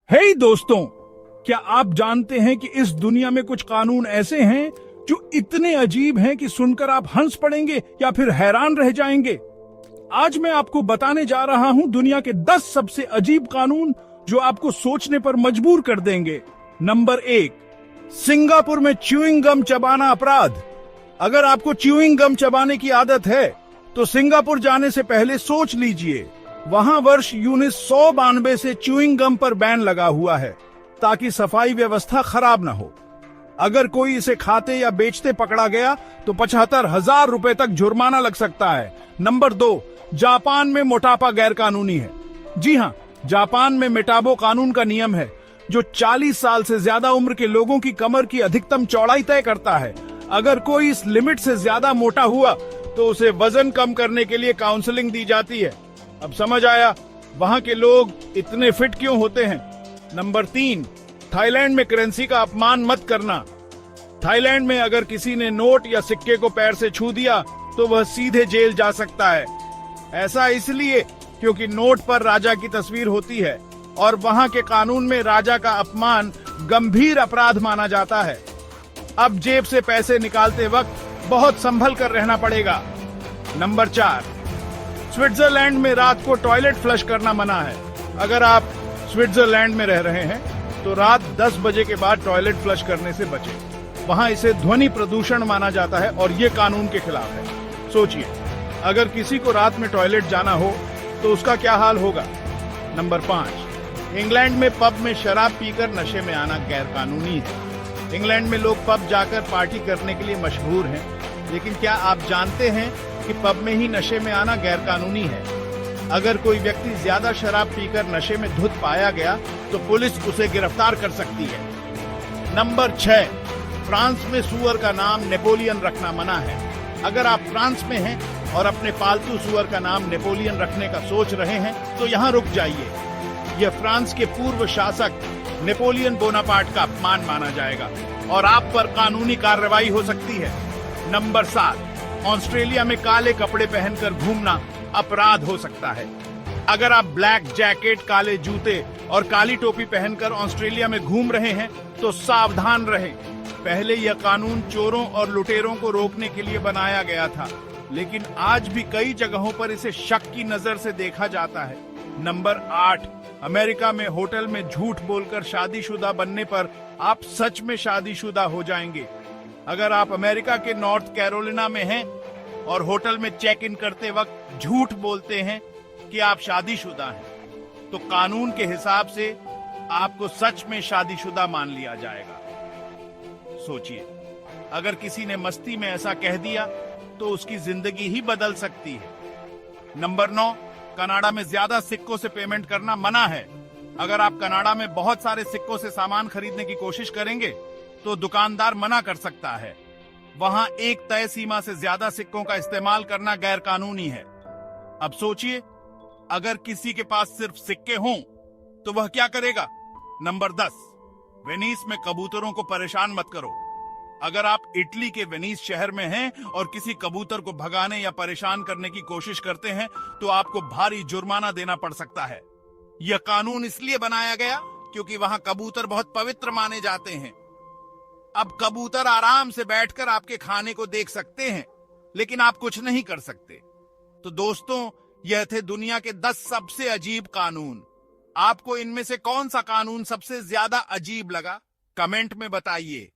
हे दोस्तों, क्या आप जानते हैं कि इस दुनिया में कुछ कानून ऐसे हैं जो इतने अजीब हैं कि सुनकर आप हंस पड़ेंगे या फिर हैरान रह जाएंगे। आज मैं आपको बताने जा रहा हूं दुनिया के 10 सबसे अजीब कानून जो आपको सोचने पर मजबूर कर देंगे। नंबर 1, सिंगापुर में च्यूइंग गम चबाना अपराध। अगर आपको च्यूइंग गम चबाने की आदत है तो सिंगापुर जाने से पहले सोच लीजिए। वहां वर्ष 1992 से च्यूइंग गम पर बैन लगा हुआ है ताकि सफाई व्यवस्था खराब न हो। अगर कोई इसे खाते या बेचते पकड़ा गया तो 75,000 रुपए तक जुर्माना लग सकता है। नंबर 2, जापान में मोटापा गैर कानूनी है। जी हाँ, जापान में मेटाबो कानून का नियम है जो 40 साल से ज्यादा उम्र के लोगों की कमर की अधिकतम चौड़ाई तय करता है। अगर कोई इस लिमिट से ज्यादा मोटा हुआ तो उसे वजन कम करने के लिए काउंसलिंग दी जाती है। अब समझ आया वहां के लोग इतने फिट क्यों होते हैं। नंबर 3, थाईलैंड में करेंसी का अपमान मत करना। थाईलैंड में अगर किसी ने नोट या सिक्के को पैर से छू दिया तो वह सीधे जेल जा सकता है। ऐसा इसलिए क्योंकि नोट पर राजा की तस्वीर होती है और वहां के कानून में राजा का अपमान गंभीर अपराध माना जाता है। अब जेब से पैसे निकालते वक्त बहुत संभल कर रहना पड़ेगा। नंबर 4, स्विट्जरलैंड में रात को टॉयलेट फ्लश करना मना है। अगर आप स्विट्जरलैंड में रह रहे हैं तो रात 10 बजे के बाद टॉयलेट फ्लश करने से बचें। वहां इसे ध्वनि प्रदूषण माना जाता है और ये कानून के खिलाफ है। सोचिए, अगर किसी को रात में टॉयलेट जाना हो तो उसका क्या हाल होगा। नंबर 5, इंग्लैंड में पब में शराब पीकर नशे में आना गैर कानूनी है। इंग्लैंड में लोग पब जाकर पार्टी करने के लिए मशहूर हैं, लेकिन क्या आप जानते हैं कि पब में ही नशे में आना गैर कानूनी है। अगर कोई व्यक्ति ज्यादा शराब पीकर नशे में धुत पाया गया तो पुलिस उसे गिरफ्तार कर सकती है। नंबर 6, फ्रांस में सुअर का नाम नेपोलियन रखना मना है। अगर आप फ्रांस में हैं और अपने पालतू सुअर का नाम नेपोलियन रखने का सोच रहे हैं तो यहाँ रुक जाइए। यह फ्रांस के पूर्व शासक नेपोलियन बोनापार्ट का अपमान माना जाएगा और आप पर कानूनी कार्रवाई हो सकती है। नंबर 7, ऑस्ट्रेलिया में काले कपड़े पहनकर घूमना अपराध हो सकता है। अगर आप ब्लैक जैकेट, काले जूते और काली टोपी पहनकर ऑस्ट्रेलिया में घूम रहे हैं तो सावधान रहें। पहले यह कानून चोरों और लुटेरों को रोकने के लिए बनाया गया था, लेकिन आज भी कई जगहों पर इसे शक की नजर से देखा जाता है। नंबर 8, अमेरिका में होटल में झूठ बोलकर शादीशुदा बनने पर आप सच में शादीशुदा हो जाएंगे। अगर आप अमेरिका के नॉर्थ कैरोलिना में हैं और होटल में चेक इन करते वक्त झूठ बोलते हैं कि आप शादीशुदा हैं, तो कानून के हिसाब से आपको सच में शादीशुदा मान लिया जाएगा। सोचिए, अगर किसी ने मस्ती में ऐसा कह दिया तो उसकी जिंदगी ही बदल सकती है। नंबर 9, कनाडा में ज्यादा सिक्कों से पेमेंट करना मना है। अगर आप कनाडा में बहुत सारे सिक्कों से सामान खरीदने की कोशिश करेंगे तो दुकानदार मना कर सकता है। वहां एक तय सीमा से ज्यादा सिक्कों का इस्तेमाल करना गैर कानूनी है। अब सोचिए, अगर किसी के पास सिर्फ सिक्के हों तो वह क्या करेगा। नंबर 10, वेनिस में कबूतरों को परेशान मत करो। अगर आप इटली के वेनिस शहर में हैं और किसी कबूतर को भगाने या परेशान करने की कोशिश करते हैं तो आपको भारी जुर्माना देना पड़ सकता है। यह कानून इसलिए बनाया गया क्योंकि वहां कबूतर बहुत पवित्र माने जाते हैं। अब कबूतर आराम से बैठकर आपके खाने को देख सकते हैं, लेकिन आप कुछ नहीं कर सकते। तो दोस्तों, यह थे दुनिया के 10 सबसे अजीब कानून। आपको इनमें से कौन सा कानून सबसे ज्यादा अजीब लगा, कमेंट में बताइए।